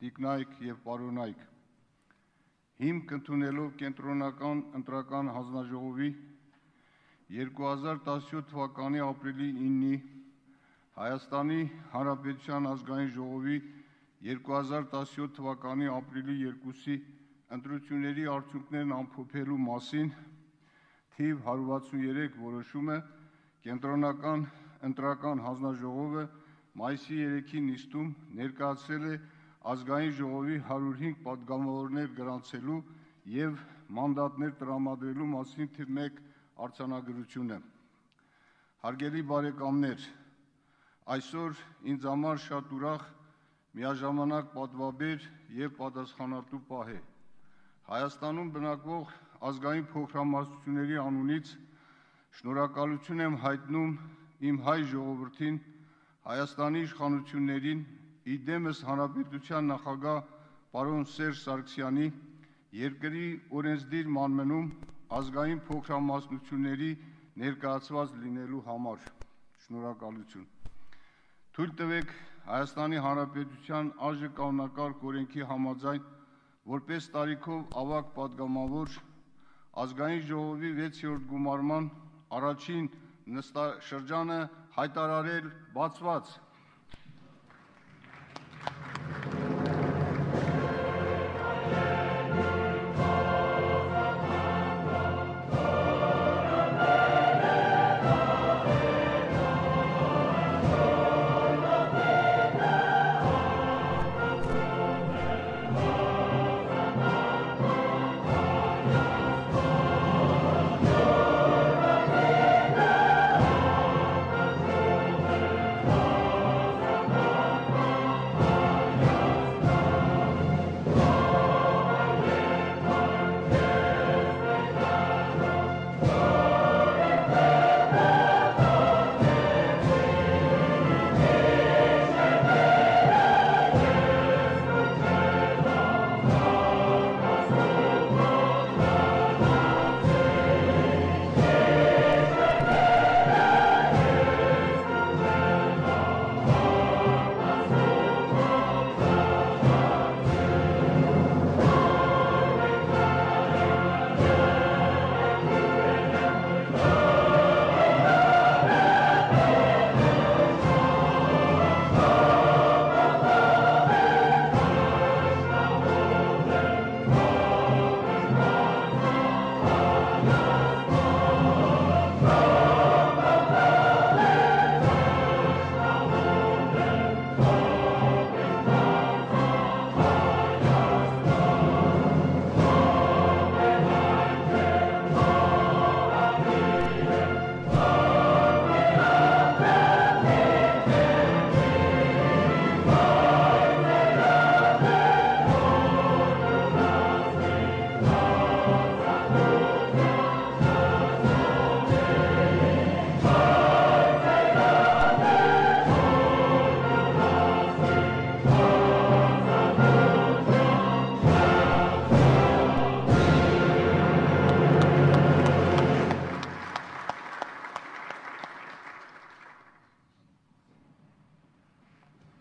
տիկնայք և պարոնայք, հիմք ընդունելով կենտրոնական ընտրական հանձնաժողովի 2017 թվականի ապրիլի 9-ի, Հայաստանի Հանրապետության ազգային ժողովի 2017 թվականի ապրիլի 2-ի ընտրությունների արդյունքներն ամփոփելու մասին թիվ 163 որոշումը կենտրոնական ընտրական հանձնաժողովը մայիսի 3-ի նիստում ներկայացրել է ազգային ժողովի 105 պատգամավորներ գրանցելու և մանդատներ տրամադրելու մասին թիվ 1 արձանագրությունը։ Հարգելի բարեկամներ, այսօր ինձ համար շատ ուրախ, միաժամանակ պատվաբեր և պատասխանատու պահ է։ Հայաստանում բնակվող ազգային փոքրամասնությունների անունից շնորհակալություն եմ հայտնում իմ հայ ժողովրդին, Հայաստանի իշխանություններին, իդեմս Հանրապետության նախագահ պարոն Սերժ Սարգսյանի, երկրի օրենսդիր մանմնում ազգային փոքրամասնությունների ներկայացված լինելու համար։ Շնորհակալություն։ Թույլ տվեք Հայաստանի Հանրապետության արժեկանոնակարգ օրենքի համաձայն որպես տարիքով ավագ պատգամավոր ազգային ժողովի 6-րդ գումարման առաջին նստաշրջանը հայտարարել բացված։